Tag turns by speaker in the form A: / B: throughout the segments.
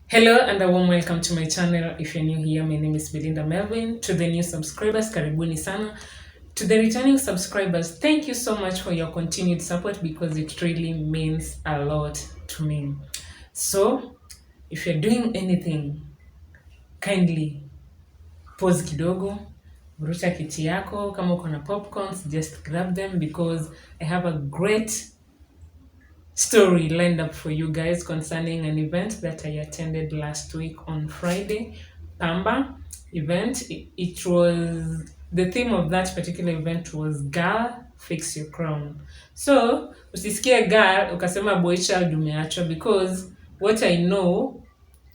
A: Hello and a warm welcome to my channel. If you're new here, my name is Belinda Melvin. To the new subscribers, karibuni sana. To the returning subscribers, thank you so much for your continued support because it really means a lot to me. So, if you're doing anything, kindly pause kidogo, vuruta kiti yako, kama uko na popcorns, just grab them because I have a great story lined up for you guys concerning an event that I attended last week on Friday, Pamba event. It was, the theme of that particular event was Girl Fix Your Crown. So usisikie girl ukasema boy child umeachwa, because what I know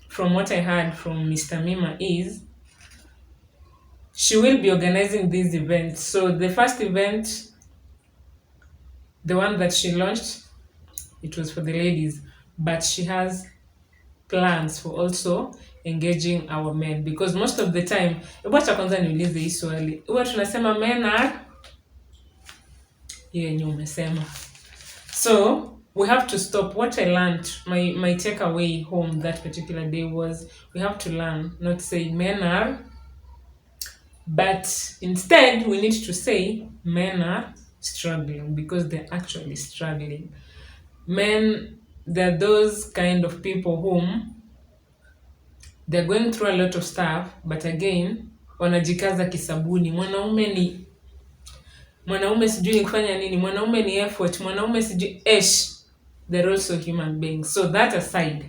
A: from what I heard from Mr. Mima is she will be organizing these events. So the first event, the one that she launched, it was for the ladies, but she has plans for also engaging our men, because most of the time, wacha kwanza niulize hii swali, huwa tunasema men are hiyo yenye umesema. So we have to stop. What I learned, my takeaway home that particular day was we have to learn not to say men are, but instead we need to say men are struggling, because they're actually struggling. Men, they're those kind of people whom they're going through a lot of stuff, but again wanajikaza kisabuni. Mwanaume sijui kufanya nini, mwanaume ni effort, mwanaume sijui they're also human beings. So that aside,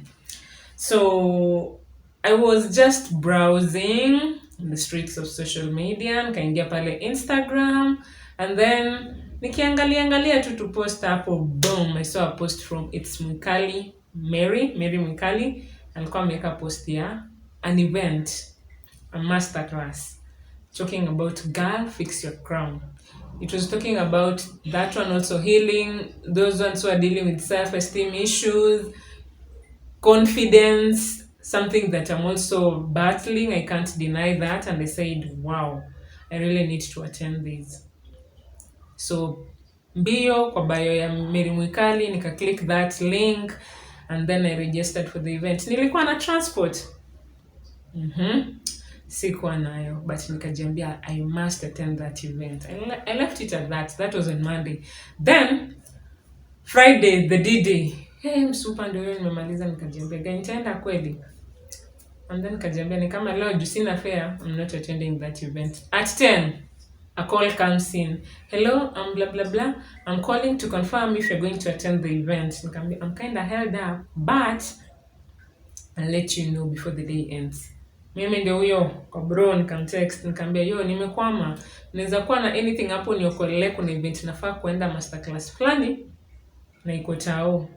A: so I was just browsing the streets of social media, nikaingia pale Instagram, and then nikiangalia tu post hapo, boom, I saw a post from It's Mwikali, Mary Mwikali. Alikuwa ameweka post ya an event, a masterclass talking about Girl Fix Your Crown. It was talking about that one, also healing those ones who are dealing with self-esteem issues, confidence, something that I'm also battling. I can't deny that. And I said, wow, I really need to attend this. So mbio kwa bio ya Mary Mwikali, nika click that link, and then I registered for the event. Nilikuwa na transport. Sikuwa nayo, but nikajiambia I must attend that event. I left it at that. That was on Monday. Then Friday, the D-Day. Hey, msupa ndio hiyo nimemaliza, nikajiambia gani nitaenda kweli. And then nikajiambia ni kama leo juu sina fare, I'm not attending that event. At 10, a call comes in. Hello, I'm blah blah blah. I'm calling to confirm if you're going to attend the event. Nikamwambia I'm kind of held up, but I'll let you know before the day ends. Mimi ndio huyo kwa bro, nikamtext nikamwambia yo nimekwama, naweza kuwa na anything hapo niokolele, kuna event nafaa kuenda masterclass fulani na iko tao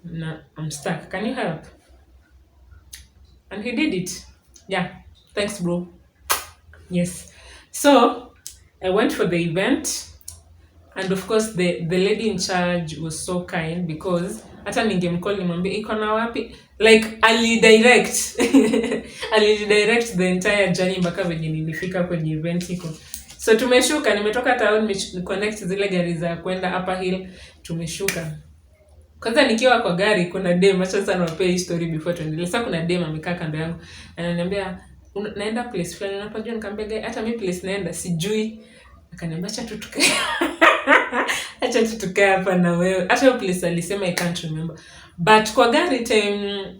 A: na I'm stuck, can you help? And he did it. Yeah, thanks bro. Yes, so I went for the event, and of course the lady in charge was so kind, because hata ningemcall nimwambie iko na wapi, like alidirect alidirect the entire journey mpaka venye nilifika kwenye event iko. So tumeshuka, nimetoka town, connect zile gari za kwenda Upper Hill, tumeshuka. Kwanza nikiwa kwa gari kuna dem, acha sana wape story before tuendelee. Sasa kuna dem amekaa kando yangu, ananiambia naenda place fulani, unapajua? Nikamwambia hata mimi place naenda sijui. Akaniambia acha tutukae acha tutukae hapa na wewe. Hata place alisema I can't remember. But kwa gari time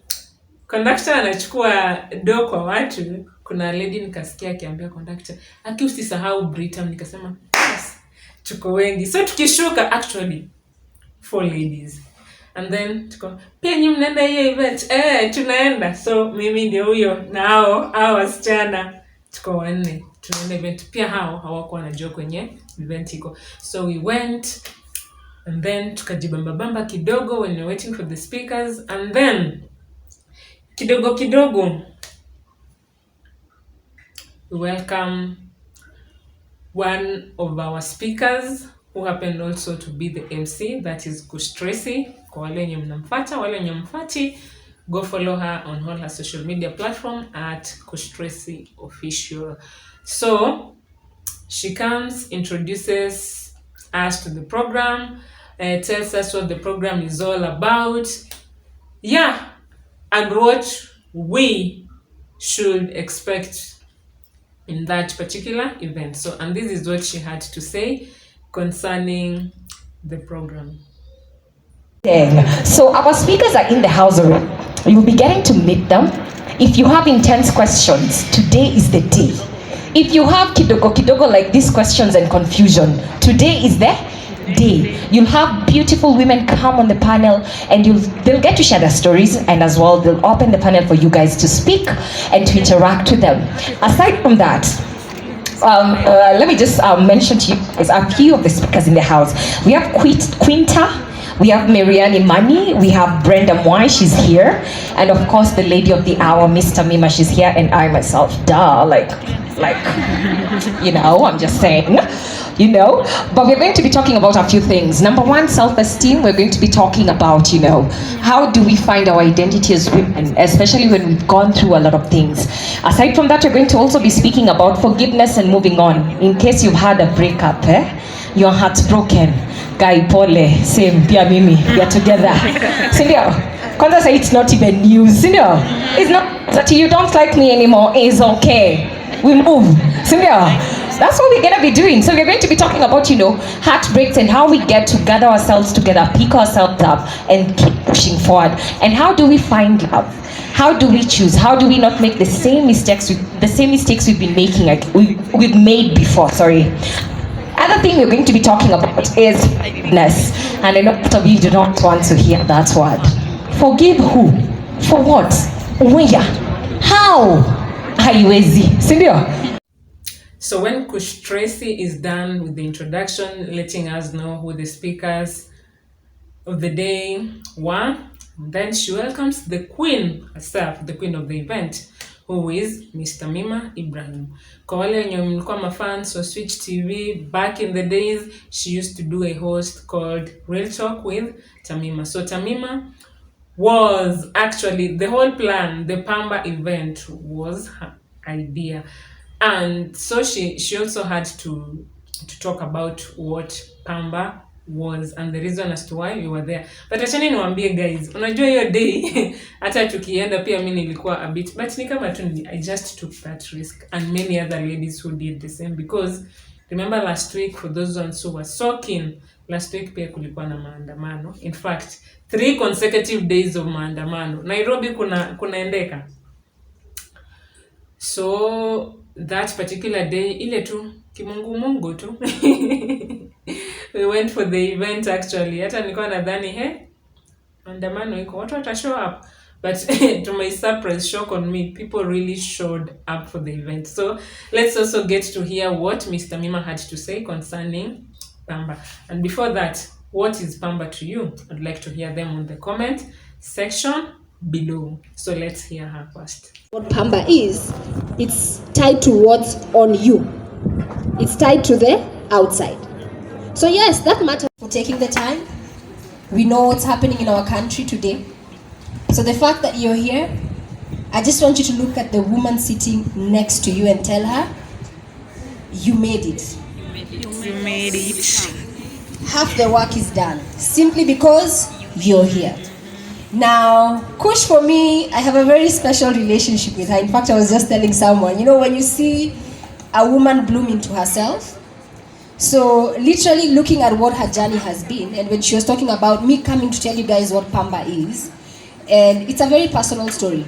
A: conductor anachukua do kwa watu, kuna lady nikasikia akiambia conductor, "Aki usisahau Britam." Nikasema, "Yes, tuko wengi." So tukishuka, actually 4 ladies. And then tuko, "Pia nyinyi mnaenda hiyo event?" Tunaenda. So mimi ndio huyo na hao wasichana tuko 4. Tunaenda event. Pia hao hawakuwa wanajua kwenye event iko. So we went, and then tukajibamba kidogo when we were waiting for the speakers, and then kidogo we welcome one of our speakers who happened also to be the MC, that is Kush Tracy. Kwa wale wenye mnamfuata, wale wenye mfuati, go follow her on all her social media platform at Kush Tracy Official. So she comes, introduces us to the program, tells us what the program is all about. Yeah, and what we should expect in that particular event. So, and this is what she had to say concerning the program.
B: So our speakers are in the house already. You'll be getting to meet them. If you have intense questions, today is the day. If you have kidogo like these questions and confusion, today is the day. You'll have beautiful women come on the panel, and they'll get to share their stories, and as well they'll open the panel for you guys to speak and to interact with them. Aside from that, let me just mention to you guys a few of the speakers in the house. We have Quinta, we have Marianne Imani, we have Brenda Moy, she's here, and of course the lady of the hour, Miss Tamima, she's here, and I myself, like, I'm just saying, but we're going to be talking about a few things. Number one, self-esteem. We're going to be talking about, how do we find our identity as women, especially when we've gone through a lot of things. Aside from that, we're going to also be speaking about forgiveness and moving on. In case you've had a breakup, your heart's broken. Guy, pole, same, pia mimi, we are together. Sindio? Kwanza say it's not even news, sindio? It's not that you don't like me anymore, it's okay. We move, sindio? That's what we're going to be doing. So we're going to be talking about, heartbreaks and how we get to gather ourselves together, pick ourselves up, and keep pushing forward. And how do we find love? How do we choose? How do we not make the same mistakes we've been making, we've made before, sorry. Other thing we're going to be talking about is forgiveness. And a lot of you do not want to hear that word. Forgive who? For what? Where? How? Haiwezi. Sindio?
A: So when Kush Tracy is done with the introduction, letting us know who the speakers of the day were, then she welcomes the queen herself, the queen of the event, who is Miss Tamima Ibrahim. Kwa wale wenye mlikuwa mafans wa Switch TV, back in the days, she used to do a host called Real Talk with Tamima. So Tamima was actually, the whole plan, the Pamba event was her idea. And so she also had to talk about what Pamba was and the reason as to why we were there. But achani niwaambie guys, unajua hiyo day hata tukienda pia mimi nilikuwa a bit, but ni kama tu I just took that risk, and many other ladies who did the same, because remember last week, for those ones who were so keen, last week pia kulikuwa na maandamano. In fact, 3 consecutive days of maandamano. Nairobi kunaendeka. So that particular day, ile tu kimungu tu we went for the event actually. Hata nilikuwa nadhani maandamano iko, watu wata show up, but to my surprise, shock on me, people really showed up for the event. So let's also get to hear what Miss Tamima had to say concerning Pamba. And before that, what is Pamba to you? I'd like to hear them on the comment section below. So let's hear her first.
C: What Pamba is, it's tied to what's on you. It's tied to the outside. So yes, that matters for taking the time. We know what's happening in our country today. So the fact that you're here, I just want you to look at the woman sitting next to you and tell her, you made it.
D: You made it.
C: Half the work is done, simply because you're here. Now, Kush, for me, I have a very special relationship with her. In fact, I was just telling someone, when you see a woman bloom into herself, so literally looking at what her journey has been, and when she was talking about me coming to tell you guys what Pamba is, and it's a very personal story.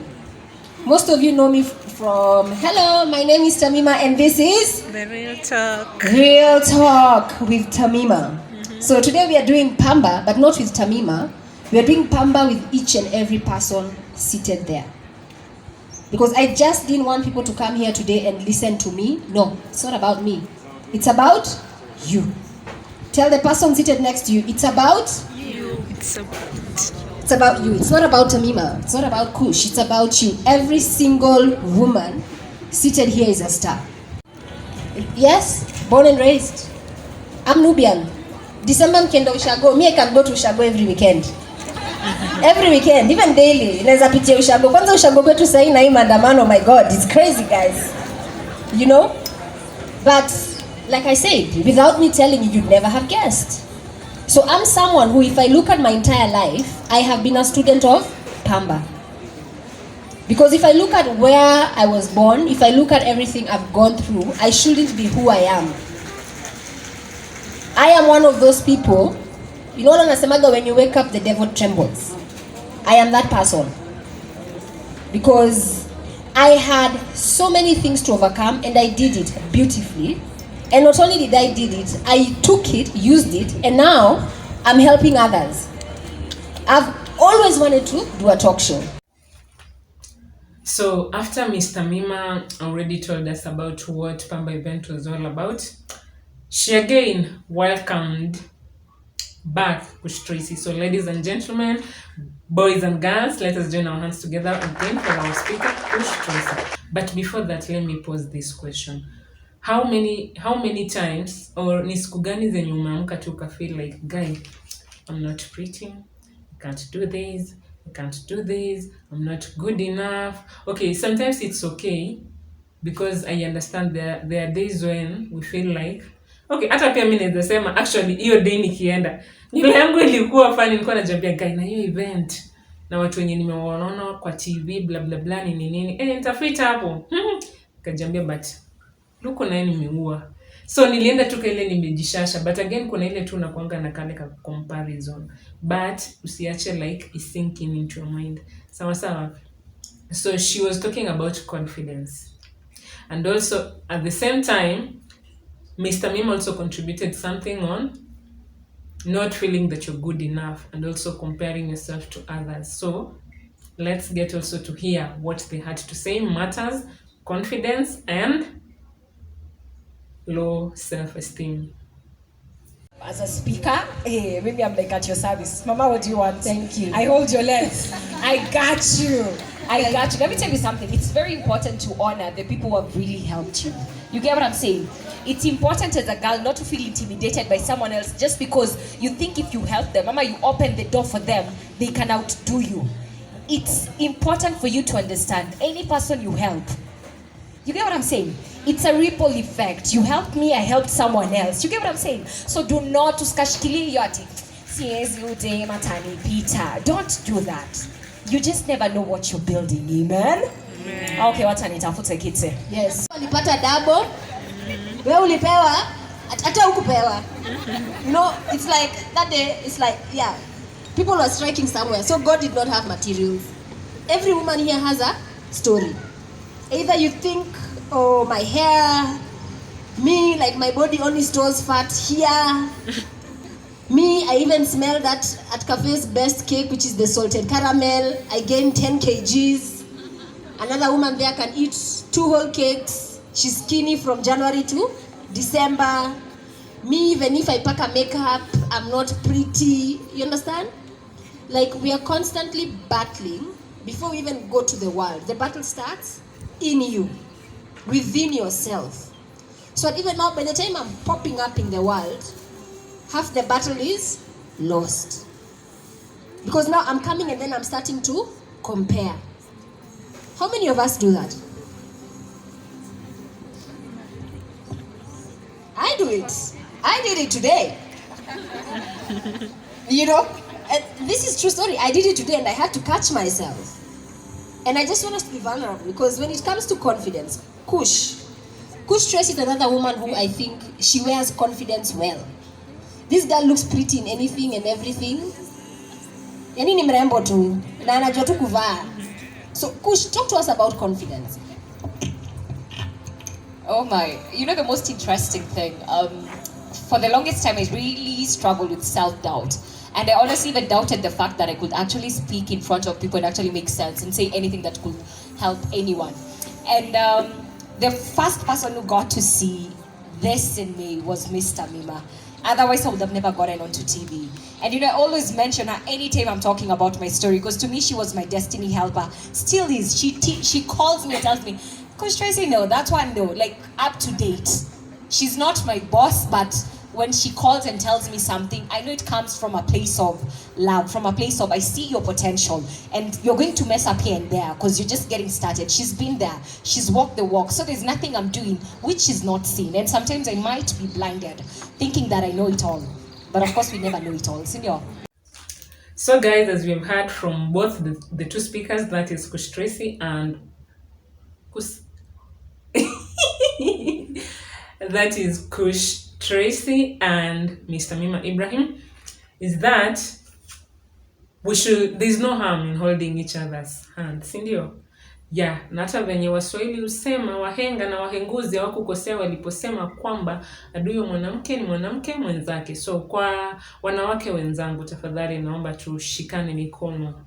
C: Most of you know me from, hello, my name is Tamima, and this is
D: The Real Talk.
C: Real Talk with Tamima. So today we are doing Pamba, but not with Tamima. We are doing Pamba with each and every person seated there. Because I just didn't want people to come here today and listen to me. No, it's not about me. It's about you. Tell the person seated next to you, it's about
D: You. It's
C: about you. It's not about Tamima. It's not about Kush. It's about you. Every single woman seated here is a star. Yes, born and raised. I'm Nubian. December mkenda Ushago. Me, I can go to Ushago every weekend. Every weekend, even daily. Inaweza pitia Ushago. Kwanza Ushago kwetu sahi na hii maandamano, my God, it's crazy, guys. But like I said, without me telling you, you'd never have guessed. So I'm someone who, if I look at my entire life, I have been a student of Pamba. Because if I look at where I was born, if I look at everything I've gone through, I shouldn't be who I am. I am one of those people, you know what anasemaga, when you wake up the devil trembles. I am that person. Because I had so many things to overcome and I did it beautifully. And not only did I did it, I took it, used it, and now I'm helping others. I've always wanted to do a talk show.
A: So after Mr. Mima already told us about what Pamba event was all about, she again welcomed back Kush Tracy. So ladies and gentlemen, boys and girls, let us join our hands together again for our speaker, Kush Tracy. But before that, let me pose this question. How many times, or ni siku gani zenye umeamka tu ka feel like, guy, I'm not pretty, I can't do this, I can't do this, I'm not good enough. Okay, sometimes it's okay because I understand there are days when we feel like, okay, hata pia mimi naweza sema actually hiyo day nikienda nywele yangu ilikuwa funny, nilikuwa najiambia guy, na hiyo event na watu wenye nimewaona kwa TV bla bla bla nini nitafita hapo kajiambia, but luko naye nimeua. So nilienda tu ile nimejishasha, but again kuna ile tu nakuanga na kale ka comparison, but usiache like is sinking into your mind. Sawa. So she was talking about confidence, and also at the same time Mr. Mim also contributed something on not feeling that you're good enough and also comparing yourself to others. So let's get also to hear what they had to say. Matters, confidence, and low self-esteem.
B: As a speaker, hey, maybe I'm like at your service. Mama, what do you want?
C: Thank you.
B: I hold your legs. I got you. Let me tell you something. It's very important to honor the people who have really helped you. You get what I'm saying? It's important as a girl not to feel intimidated by someone else just because you think if you help them, mama, you open the door for them, they can outdo you. It's important for you to understand any person you help. You get what I'm saying? It's a ripple effect. You helped me, I helped someone else. You get what I'm saying? So do not uskashikilie yote. Siezi ude matani pita. Don't do that. You just never know what you're building. Amen? Okay, watani tafute kite.
C: Yes. Ulipata double. Wewe ulipewa, hata hukupewa. You know, it's like that day, it's like, yeah, people were striking somewhere. So God did not have materials. Every woman here has a story. Either you think, oh, my hair, me, like my body only stores fat here. Me, I even smell that at Cafe's best cake, which is the salted caramel. I gained 10 kgs. Another woman there can eat 2 whole cakes. She's skinny from January to December. Me, even if I pack a makeup, I'm not pretty. You understand? Like, we are constantly battling before we even go to the world. The battle starts in you, within yourself. So even now, by the time I'm popping up in the world, half the battle is lost. Because now I'm coming and then I'm starting to compare. How many of us do that? I do it. I did it today. You know, and this is true story. I did it today and I had to catch myself. And I just want us to be vulnerable because when it comes to confidence, Kush Tracy is another woman who I think she wears confidence well. This girl looks pretty in anything and everything. Yani ni mrembo tu, na anajua tu kuvaa. So Kush, talk to us about confidence.
B: Oh my, you know the most interesting thing, for the longest time I really struggled with self-doubt. And I honestly even doubted the fact that I could actually speak in front of people and actually make sense and say anything that could help anyone. And the first person who got to see this in me was Mr. Mima. Otherwise, I would have never gotten onto TV. And you know, I always mention her anytime I'm talking about my story because to me, she was my destiny helper. Still is. She calls me and tells me, Kush Tracy, no, that one, no, like up to date. She's not my boss, but when she calls and tells me something, I know it comes from a place of love, from a place of I see your potential and you're going to mess up here and there because you're just getting started. She's been there. She's walked the walk. So there's nothing I'm doing which she's not seen. And sometimes I might be blinded thinking that I know it all. But of course we never know it all. Senior.
A: So guys, as we've heard from both the two speakers, that is Kush Tracy and Kus that is Kush Tracy and Mr. Mima Ibrahim, is that there's no harm in holding each other's hands, si ndio? Yeah, na hata venye Waswahili husema, wahenga na wahenguzi hawakukosea waliposema kwamba adui wa mwanamke ni mwanamke mwenzake. So kwa wanawake wenzangu, tafadhali naomba tushikane mikono.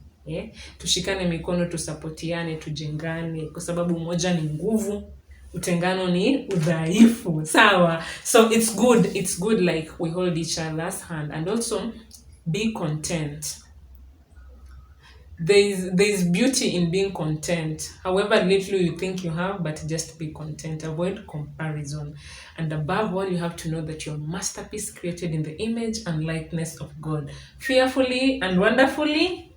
A: Tushikane mikono, tusapotiane, tujengane, kwa sababu umoja ni nguvu, utengano ni udhaifu. Sawa? So it's good like we hold each other's hand, and also be content. There's beauty in being content, however little you think you have, but just be content. Avoid comparison, and above all, you have to know that you're a masterpiece created in the image and likeness of God, fearfully and wonderfully.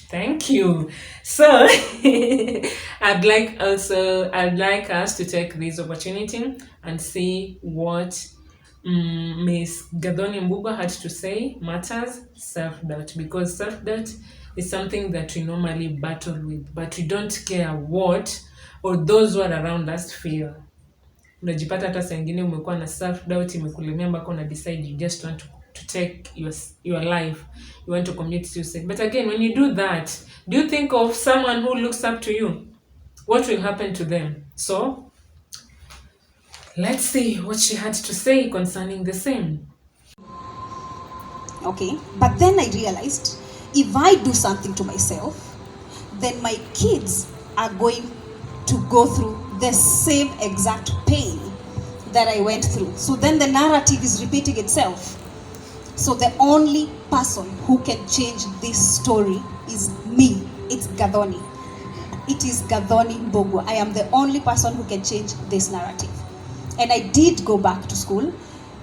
A: Thank you. So I'd like us to take this opportunity and see what Miss Gathoni Mbuga had to say matters self-doubt, because self-doubt is something that we normally battle with, but we don't care what or those who are around us feel. Unajipata hata saa ingine umekuwa na self-doubt imekulemea mpaka una decide you just want to take your life, you want to commit suicide. But again, when you do that, do you think of someone who looks up to you? What will happen to them? So let's see what she had to say concerning the same.
E: Okay, but then I realized if I do something to myself, then my kids are going to go through the same exact pain that I went through. So then the narrative is repeating itself. So the only person who can change this story is me. It's Gathoni. It is Gathoni Mbogwa. I am the only person who can change this narrative. And I did go back to school,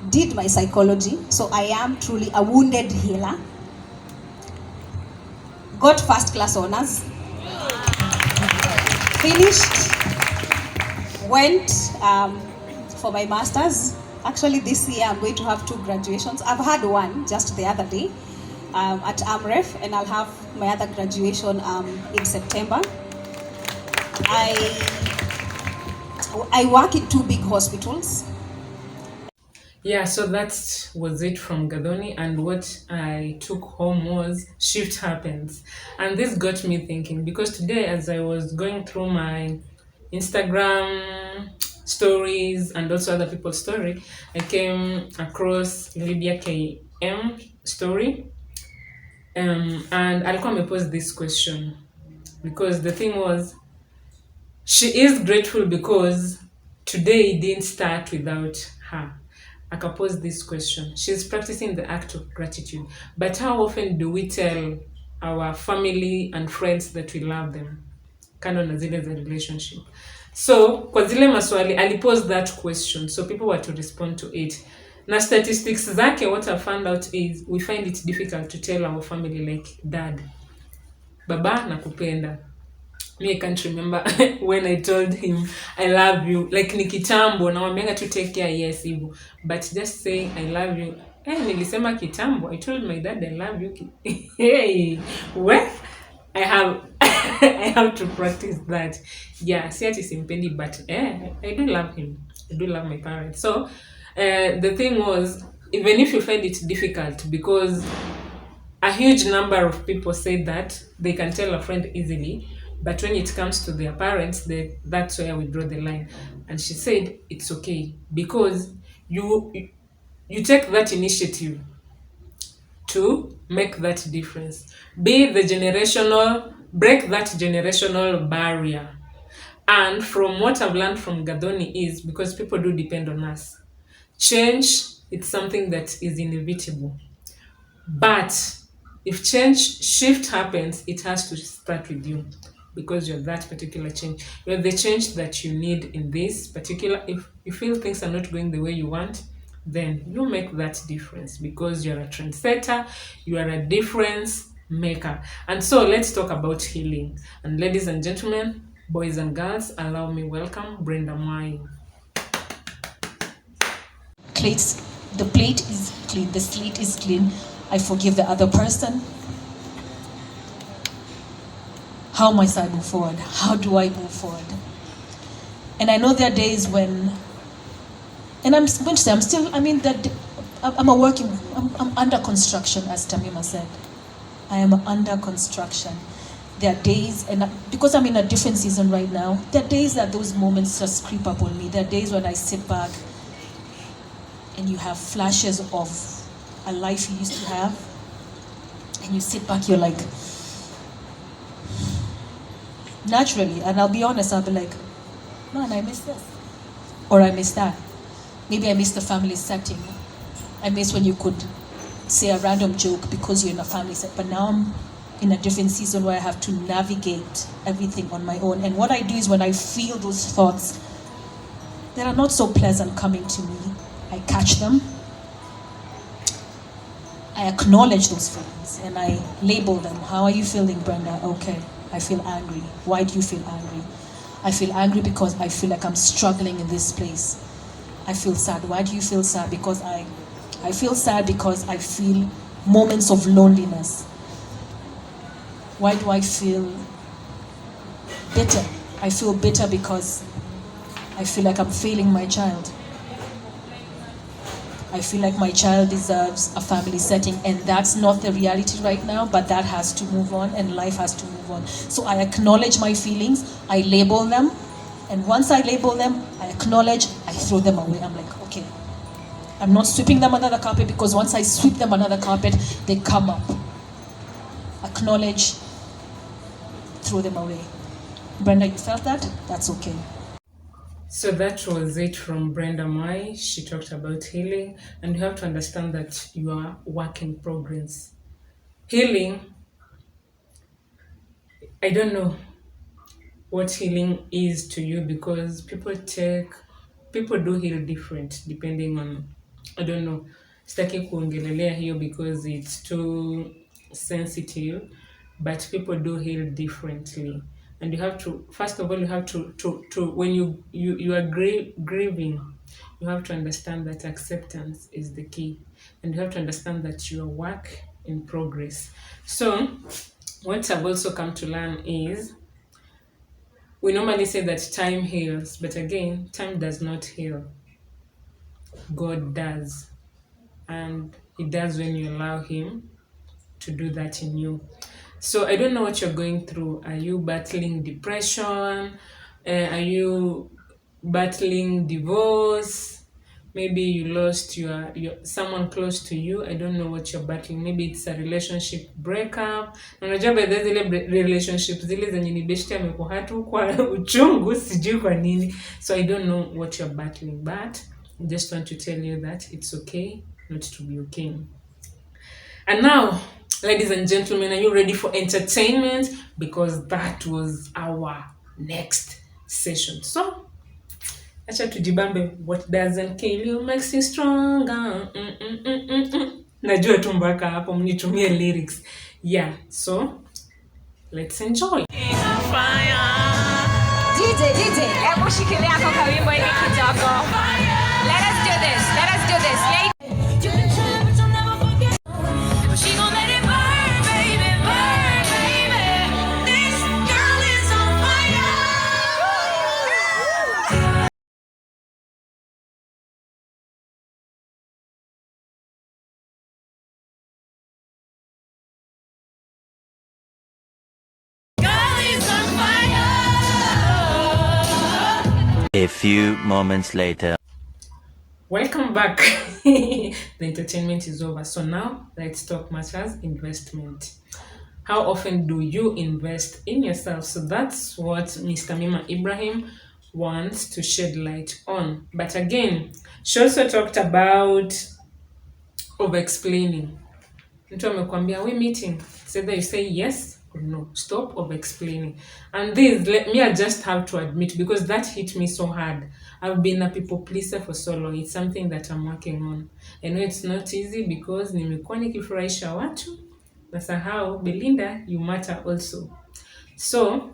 E: did my psychology, so I am truly a wounded healer. Got first class honors. Finished. Went for my master's. Actually, this year I'm going to have 2 graduations. I've had one just the other day at AMREF, and I'll have my other graduation in September. I work in 2 big hospitals.
A: Yeah, so that was it from Gathoni, and what I took home was shift happens. And this got me thinking, because today as I was going through my Instagram stories and also other people's story, I came across Lydia KM story, and alikuwa amepost this question, because the thing was, she is grateful because today didn't start without her. Akapose this question. She's practicing the act of gratitude, but how often do we tell our family and friends that we love them? Kando na zile za relationship. So kwa zile maswali alipose that question, so people were to respond to it. Na statistics zake, what I found out is we find it difficult to tell our family like, dad, baba nakupenda. Me, I can't remember when I told him I love you. Like ni kitambo na wamenga to take care, yes hivyo. But just saying I love you. Nilisema kitambo. I told my dad I love you. Hey, well, I have to practice that. Yeah, si ati simpendi, but I do love him. I do love my parents. So the thing was, even if you find it difficult, because a huge number of people say that they can tell a friend easily, but when it comes to their parents, that's where we draw the line. And she said it's okay, because you take that initiative to make that difference. Break that generational barrier. And from what I've learned from Gathoni is, because people do depend on us, change, it's something that is inevitable. But if shift happens, it has to start with you, because you're that particular change. You're the change that you need in this particular, if you feel things are not going the way you want, then you make that difference, because you're a trendsetter, you are a difference maker. And so let's talk about healing. And ladies and gentlemen, boys and girls, allow me welcome Brenda Mwai.
E: The plate is clean, the slate is clean. I forgive the other person.
F: how must I move forward? How do I move forward? And I know there are days when, and I'm going to say, I'm under construction, as Tamima said. I am under construction. There are days, and because I'm in a different season right now, there are days that those moments just creep up on me. There are days when I sit back and you have flashes of a life you used to have, and you sit back, you're like, naturally, and I'll be honest, I'll be like, man, I miss this, or I miss that. Maybe I miss the family setting. I miss when you could say a random joke because you're in a family set, but now I'm in a different season where I have to navigate everything on my own. And what I do is when I feel those thoughts that are not so pleasant coming to me, I catch them, I acknowledge those feelings, and I label them. How are you feeling, Brenda? Okay, I feel angry. Why do you feel angry? I feel angry because I feel like I'm struggling in this place. I feel sad. Why do you feel sad? Because I feel sad because I feel moments of loneliness. Why do I feel bitter? I feel bitter because I feel like I'm failing my child. I feel like my child deserves a family setting, and that's not the reality right now, but that has to move on, and life has to move on. So I acknowledge my feelings, I label them, and once I label them, I acknowledge, I throw them away. I'm like, okay, I'm not sweeping them under the carpet, because once I sweep them under the carpet, they come up. Acknowledge, throw them away. Brenda, you felt that? That's okay.
A: So that was it from Brenda Mai. She talked about healing, and you have to understand that you are work in progress. Healing, I don't know what healing is to you, because people do heal different depending on, I don't know, sitaki kuongelelea hiyo because it's too sensitive, but people do heal differently. And you have to, first of all, you have to when you are grieving, you have to understand that acceptance is the key, and you have to understand that you are work in progress. So what I've also come to learn is, we normally say that time heals, but again, time does not heal. God does. And He does when you allow Him to do that in you. So I don't know what you're going through. Are you battling depression? Are you battling divorce? Maybe you lost your someone close to you. I don't know what you're battling. Maybe it's a relationship breakup. Na unajua by the zile relationship zile zenye ni beshte amekuwa tu kwa uchungu sijui kwa nini. So I don't know what you're battling, but I just want to tell you that it's okay not to be okay. And now, ladies and gentlemen, are you ready for entertainment? Because that was our next session. So, acha tujibambe. What doesn't kill you makes you stronger. Najua tu mpaka hapo mnitumie lyrics. Yeah, so let's enjoy.
G: DJ, hebu shikilia kwa kawimbo hiki kidogo. Let us do this. Yeah. She gon' let it burn, baby, burn, baby. This girl is on fire. Girl is on fire.
H: A few moments later.
A: Welcome back. The entertainment is over. So now let's talk matters investment. How often do you invest in yourself? So that's what Miss Tamima Ibrahim wants to shed light on. But again, she also talked about over-explaining. Mtu amekwambia we meeting. It's either you say yes or no. Stop over-explaining. And this, I just have to admit, because that hit me so hard. I've been a people pleaser for so long. It's something that I'm working on. I know it's not easy because nimekuwa nikifurahisha watu. Nasahau, Belinda, you matter also. So,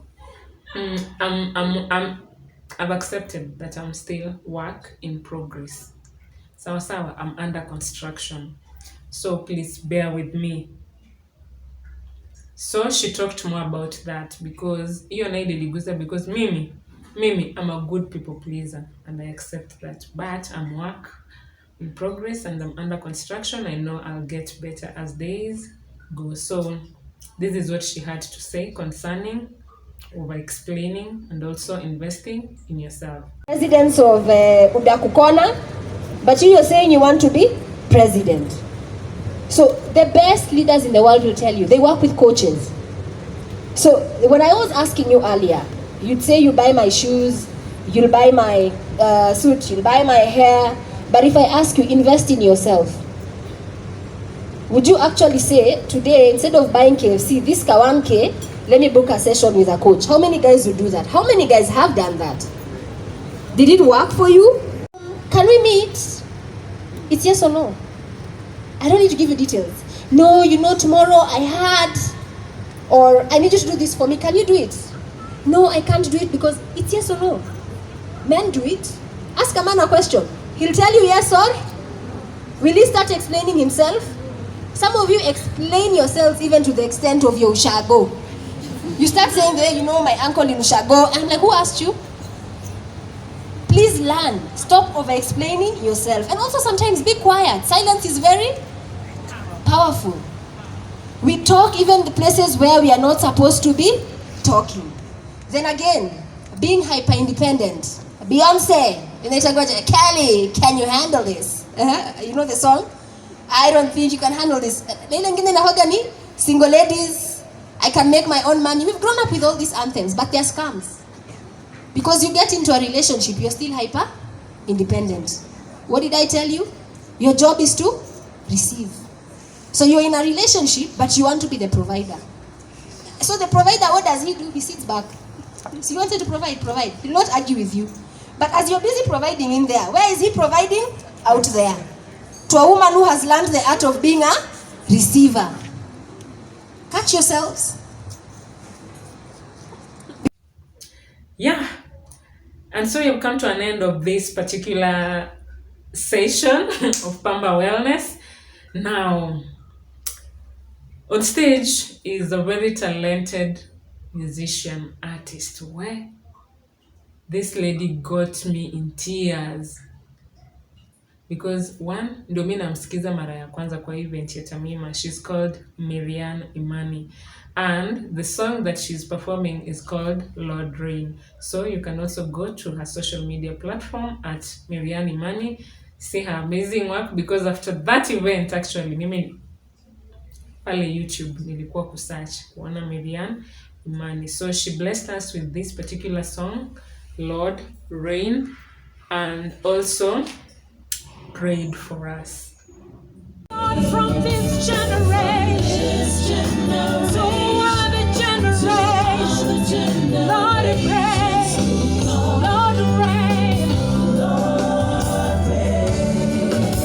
A: I've accepted that I'm still work in progress. Sawa, I'm under construction. So please bear with me. So she talked more about that because hiyo nayo iligusa because mimi I'm a good people pleaser and I accept that, but I'm work in progress and I'm under construction. I know I'll get better as days go. So this is what she had to say concerning over explaining and also investing in yourself.
C: Presidents of Udakukona, but you're saying you want to be president. So the best leaders in the world will tell you they work with coaches. So when I was asking you earlier, you'd say you buy my shoes, you'll buy my suit, you'll buy my hair. But if I ask you, invest in yourself, would you actually say today, instead of buying KFC, this ka 1K, let me book a session with a coach? How many guys would do that? How many guys have done that? Did it work for you? Can we meet? It's yes or no. I don't need to give you details. No, you know, tomorrow I had, or I need you to do this for me. Can you do it? No, I can't do it because it's yes or no. Men do it. Ask a man a question. He'll tell you yes or. Will he start explaining himself? Some of you explain yourselves even to the extent of your ushago. You start saying, hey, you know, my uncle in ushago. I'm like, who asked you? Please learn. Stop over-explaining yourself. And also sometimes be quiet. Silence is very powerful. We talk even the places where we are not supposed to be talking. Then again, being hyper-independent. Beyonce, Kelly, can you handle this? You know the song? I don't think you can handle this. Single ladies, I can make my own money. We've grown up with all these anthems, but they're scams. Because you get into a relationship, you're still hyper independent. What did I tell you? Your job is to receive. So you're in a relationship, but you want to be the provider. So the provider, what does he do? He sits back. So you wanted to provide. He'll not argue with you. But as you're busy providing in there, where is he providing? Out there. To a woman who has learned the art of being a receiver. Catch yourselves.
A: Yeah. And so you've come to an end of this particular session of Pamba Wellness. Now, on stage is a very talented musician artist. Where this lady got me in tears because one, ndio mimi namsikiza mara ya kwanza kwa event ya Tamima. She's called Miriam Imani, and the song that she's performing is called Lord Rain. So you can also go to her social media platform at Miriam Imani, see her amazing work, because after that event actually mimi pale YouTube nilikuwa kusearch kuona Miriam Imani. So she blessed us with this particular song, Lord Rain, and also prayed for us.
G: From this generation, to other generation, Lord, pray, Lord, reign,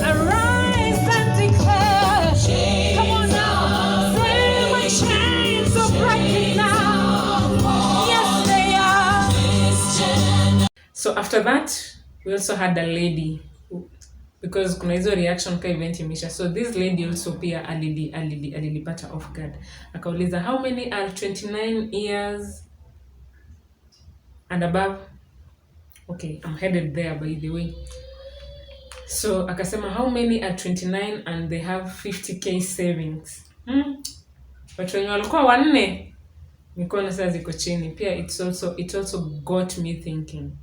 G: arise and declare. Come on now, say my chains are breaking now. Yes, they are.
A: So after that, we also had a lady because kuna hizo reaction ka event imeisha. So this lady also pia alilipata off guard. Akauliza, how many are 29 years and above? Okay, I'm headed there by the way. So akasema, how many are 29 and they have 50k savings? But when walikuwa wanne mikono sasa ziko chini. Pia it also got me thinking,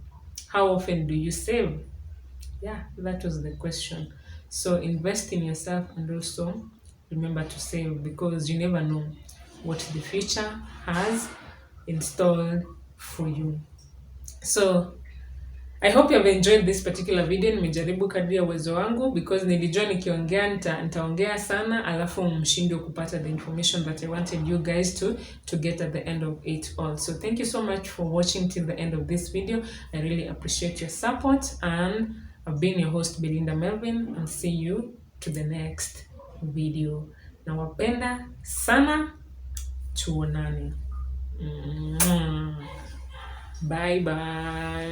A: how often do you save? Yeah, that was the question. So invest in yourself and also remember to save, because you never know what the future has installed for you. So I hope you have enjoyed this particular video. Nimejaribu kadri ya uwezo wangu because nilijua nikiongea nitaongea sana alafu mshindwe kupata the information that I wanted you guys to get at the end of it all. So thank you so much for watching till the end of this video. I really appreciate your support, and I've been your host Belinda Melvin, and see you to the next video. Nawapenda sana, tuonane. Bye bye.